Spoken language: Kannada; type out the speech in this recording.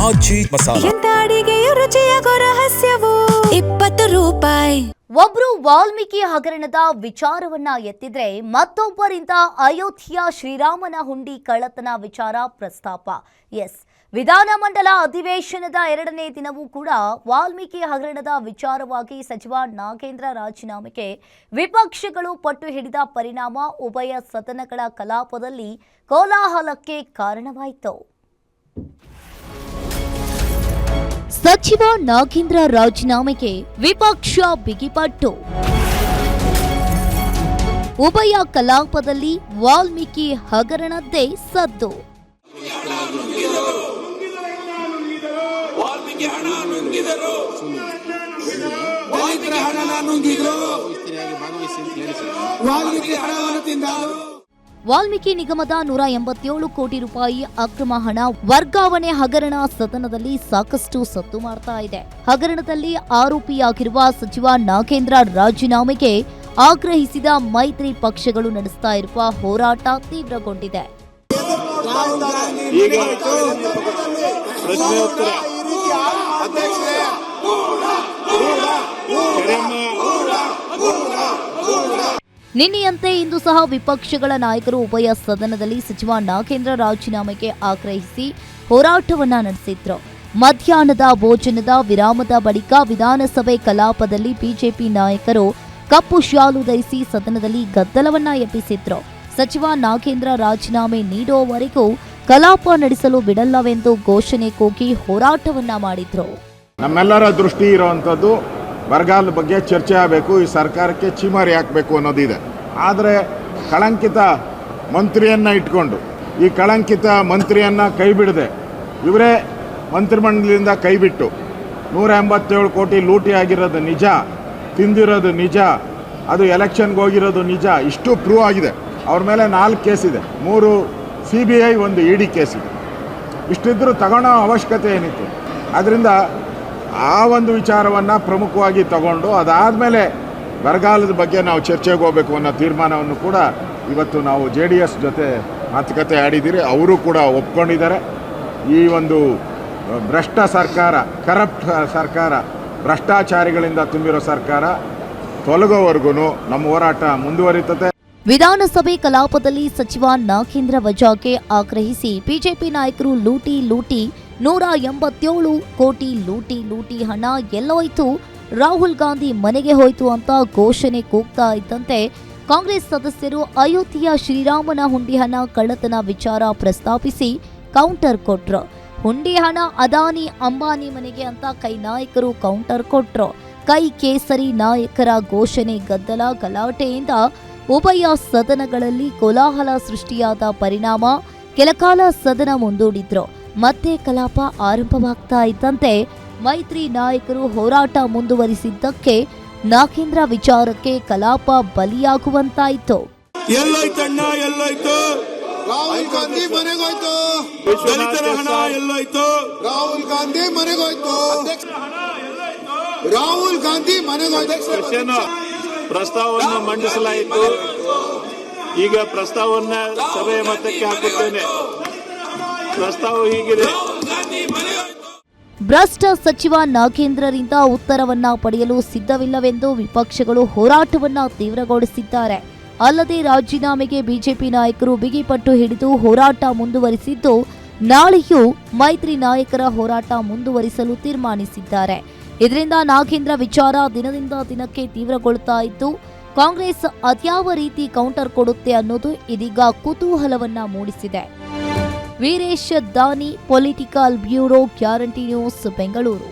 ಆಚಿ ಮಸಾಲ. ಎಂತ ಅಡಿಗೆಯ ರುಚಿಯಾಗೋ ರಹಸ್ಯವು 20 ರೂಪಾಯಿ. ಒಬ್ರು ವಾಲ್ಮೀಕಿ ಹಗರಣದ ವಿಚಾರವನ್ನ ಎತ್ತಿದ್ರೆ ಮತ್ತೊಬ್ಬರಿಂದ ಅಯೋಧ್ಯೆಯ ಶ್ರೀರಾಮನ ಹುಂಡಿ ಕಳ್ಳತನ ವಿಚಾರ ಪ್ರಸ್ತಾಪ. ಎಸ್, ವಿಧಾನಮಂಡಲ ಅಧಿವೇಶನದ 2ನೇ ದಿನವೂ ಕೂಡ ವಾಲ್ಮೀಕಿ ಹಗರಣದ ವಿಚಾರವಾಗಿ ಸಚಿವ ನಾಗೇಂದ್ರ ರಾಜೀನಾಮೆಗೆ ವಿಪಕ್ಷಗಳು ಪಟ್ಟು ಹಿಡಿದ ಪರಿಣಾಮ ಉಭಯ ಸದನಗಳ ಕಲಾಪದಲ್ಲಿ ಕೋಲಾಹಲಕ್ಕೆ ಕಾರಣವಾಯಿತು. ಸಚಿವ ನಾಗೇಂದ್ರ ರಾಜೀನಾಮೆಗೆ ವಿಪಕ್ಷ ಬಿಗಿಪಟ್ಟು. ಉಭಯ ಕಲಾಪದಲ್ಲಿ ವಾಲ್ಮೀಕಿ ಹಗರಣದ್ದೇ ಸದ್ದು. ವಾಲ್ಮೀಕಿ ನಿಗಮದ 187 ಕೋಟಿ ರೂಪಾಯಿ ಅಕ್ರಮ ಹಣ ವರ್ಗಾವಣೆ ಹಗರಣ ಸದನದಲ್ಲಿ ಸಾಕಷ್ಟು ಸದ್ದು ಮಾಡ್ತಾ ಇದೆ. ಹಗರಣದಲ್ಲಿ ಆರೋಪಿಯಾಗಿರುವ ಸಚಿವ ನಾಗೇಂದ್ರ ರಾಜೀನಾಮೆಗೆ ಆಗ್ರಹಿಸಿದ ಮೈತ್ರಿ ಪಕ್ಷಗಳು ನಡೆಸ್ತಾ ಇರುವ ಹೋರಾಟ ತೀವ್ರಗೊಂಡಿದೆ. ನಿನ್ನೆಯಂತೆ ಇಂದು ಸಹ ವಿಪಕ್ಷಗಳ ನಾಯಕರು ಉಭಯ ಸದನದಲ್ಲಿ ಸಚಿವ ನಾಗೇಂದ್ರ ರಾಜೀನಾಮೆಗೆ ಆಗ್ರಹಿಸಿ ಹೋರಾಟವನ್ನ ನಡೆಸಿದ್ರು. ಮಧ್ಯಾಹ್ನದ ಭೋಜನದ ವಿರಾಮದ ಬಳಿಕ ವಿಧಾನಸಭೆ ಕಲಾಪದಲ್ಲಿ ಬಿಜೆಪಿ ನಾಯಕರು ಕಪ್ಪು ಶಾಲು ಧರಿಸಿ ಸದನದಲ್ಲಿ ಗದ್ದಲವನ್ನ ಎಬ್ಬಿಸಿದ್ರು. ಸಚಿವ ನಾಗೇಂದ್ರ ರಾಜೀನಾಮೆ ನೀಡುವವರೆಗೂ ಕಲಾಪ ನಡೆಸಲು ಬಿಡಲ್ಲವೆಂದು ಘೋಷಣೆ ಕೂಗಿ ಹೋರಾಟವನ್ನ ಮಾಡಿದ್ರು. ನಮ್ಮೆಲ್ಲರ ದೃಷ್ಟಿ ಇರುವಂಥದ್ದು ಬರಗಾಲದ ಬಗ್ಗೆ ಚರ್ಚೆ ಆಗಬೇಕು, ಈ ಸರ್ಕಾರಕ್ಕೆ ಚೀಮಾರಿ ಹಾಕಬೇಕು ಅನ್ನೋದಿದೆ. ಆದರೆ ಕಳಂಕಿತ ಮಂತ್ರಿಯನ್ನು ಇಟ್ಕೊಂಡು ಈ ಕಳಂಕಿತ ಮಂತ್ರಿಯನ್ನು ಕೈ ಬಿಡದೆ ಇವರೇ ಮಂತ್ರಿಮಂಡಲದಿಂದ ಕೈಬಿಟ್ಟು 187 ಕೋಟಿ ಲೂಟಿ ಆಗಿರೋದು ನಿಜ, ತಿಂದಿರೋದು ನಿಜ, ಅದು ಎಲೆಕ್ಷನ್ಗೆ ಹೋಗಿರೋದು ನಿಜ, ಇಷ್ಟು ಪ್ರೂವ್ ಆಗಿದೆ. ಅವ್ರ ಮೇಲೆ 4 ಕೇಸಿದೆ, 3 CBI 1 ED ಕೇಸಿದೆ. ಇಷ್ಟಿದ್ರೂ ತಗೊಳ್ಳೋ ಅವಶ್ಯಕತೆ ಏನಿತ್ತು? ಆದ್ದರಿಂದ ಆ ಒಂದು ವಿಚಾರವನ್ನು ಪ್ರಮುಖವಾಗಿ ತಗೊಂಡು ಅದಾದಮೇಲೆ ಬರಗಾಲದ ಬಗ್ಗೆ ನಾವು ಚರ್ಚೆಗೆ ಹೋಗಬೇಕು ಅನ್ನೋ ತೀರ್ಮಾನವನ್ನು ಕೂಡ ಇವತ್ತು ನಾವು JDS ಜೊತೆ ಮಾತುಕತೆ ಆಡಿದ್ದೀರಿ. ಅವರು ಕೂಡ ಒಪ್ಕೊಂಡಿದ್ದಾರೆ. ಈ ಒಂದು ಭ್ರಷ್ಟ ಸರ್ಕಾರ, ಕರಪ್ಟ್ ಸರ್ಕಾರ, ಭ್ರಷ್ಟಾಚಾರಿಗಳಿಂದ ತುಂಬಿರೋ ಸರ್ಕಾರ ತೊಲಗೋವರೆಗೂ ನಮ್ಮ ಹೋರಾಟ ಮುಂದುವರಿಯುತ್ತದೆ. ವಿಧಾನಸಭೆ ಕಲಾಪದಲ್ಲಿ ಸಚಿವ ನಾಗೇಂದ್ರ ವಜಾಗೆ ಆಗ್ರಹಿಸಿ ಬಿಜೆಪಿ ನಾಯಕರು ಲೂಟಿ 187 ಕೋಟಿ ಲೂಟಿ ಹಣ ಎಲ್ಲೋಯ್ತು, ರಾಹುಲ್ ಗಾಂಧಿ ಮನೆಗೆ ಹೋಯ್ತು ಅಂತ ಘೋಷಣೆ ಕೂಗ್ತಾ ಇದ್ದಂತೆ ಕಾಂಗ್ರೆಸ್ ಸದಸ್ಯರು ಅಯೋಧ್ಯೆಯ ಶ್ರೀರಾಮನ ಹುಂಡಿ ಹಣ ಕಳ್ಳತನ ವಿಚಾರ ಪ್ರಸ್ತಾಪಿಸಿ ಕೌಂಟರ್ ಕೊಟ್ರು. ಹುಂಡಿ ಹಣ ಅದಾನಿ ಅಂಬಾನಿ ಮನೆಗೆ ಅಂತ ಕೈ ನಾಯಕರು ಕೌಂಟರ್ ಕೊಟ್ರು. ಕೈ ಕೇಸರಿ ನಾಯಕರ ಘೋಷಣೆ ಗದ್ದಲ ಗಲಾಟೆಯಿಂದ ಉಭಯ ಸದನಗಳಲ್ಲಿ ಕೋಲಾಹಲ ಸೃಷ್ಟಿಯಾದ ಪರಿಣಾಮ ಕೆಲಕಾಲ ಸದನ ಮುಂದೂಡಿದ್ರು. ಮತ್ತೆ ಕಲಾಪ ಆರಂಭವಾಗ್ತಾ ಇದ್ದಂತೆ ಮೈತ್ರಿ ನಾಯಕರು ಹೋರಾಟ ಮುಂದುವರಿಸಿದ್ದಕ್ಕೆ ನಾಗೇಂದ್ರ ವಿಚಾರಕ್ಕೆ ಕಲಾಪ ಬಲಿಯಾಗುವಂತಾಯಿತು. ಎಲ್ಲೋಯ್ತಣ್ಣ, ಎಲ್ಲೋಯ್ತು? ರಾಹುಲ್ ಗಾಂಧಿ ಮನೆಗೋಯ್ತು. ದಲಿತರ ಹಣ ಎಲ್ಲೋಯ್ತು? ರಾಹುಲ್ ಗಾಂಧಿ ಮನೆಗೋಯ್ತು. ರಾಹುಲ್ ಗಾಂಧಿ ಮನೆಗೋಯ್ತು. ಪ್ರಸ್ತಾವವನ್ನು ಮಂಡಿಸಲಾಯಿತು. ಈಗ ಪ್ರಸ್ತಾವವನ್ನು ಸಭೆಯ ಮತಕ್ಕೆ ಹಾಕುತ್ತೇನೆ. ಪ್ರಸ್ತಾವ ಹೀಗಿದೆ. ಭ್ರಷ್ಟ ಸಚಿವ ನಾಗೇಂದ್ರರಿಂದ ಉತ್ತರವನ್ನ ಪಡೆಯಲು ಸಿದ್ಧವಿಲ್ಲವೆಂದು ವಿಪಕ್ಷಗಳು ಹೋರಾಟವನ್ನ ತೀವ್ರಗೊಳಿಸಿದ್ದಾರೆ. ಅಲ್ಲದೆ ರಾಜೀನಾಮೆಗೆ ಬಿಜೆಪಿ ನಾಯಕರು ಬಿಗಿಪಟ್ಟು ಹಿಡಿದು ಹೋರಾಟ ಮುಂದುವರಿಸಿದ್ದು, ನಾಳೆಯೂ ಮೈತ್ರಿ ನಾಯಕರ ಹೋರಾಟ ಮುಂದುವರಿಸಲು ತೀರ್ಮಾನಿಸಿದ್ದಾರೆ. ಇದರಿಂದ ನಾಗೇಂದ್ರ ವಿಚಾರ ದಿನದಿಂದ ದಿನಕ್ಕೆ ತೀವ್ರಗೊಳ್ಳುತ್ತಾ ಇದ್ದು, ಕಾಂಗ್ರೆಸ್ ಅದ್ಯಾವ ರೀತಿ ಕೌಂಟರ್ ಕೊಡುತ್ತೆ ಅನ್ನೋದು ಇದೀಗ ಕುತೂಹಲವನ್ನ ಮೂಡಿಸಿದೆ. ವೀರೇಶ್ ದಾನಿ, political bureau, guarantee news, Bengaluru.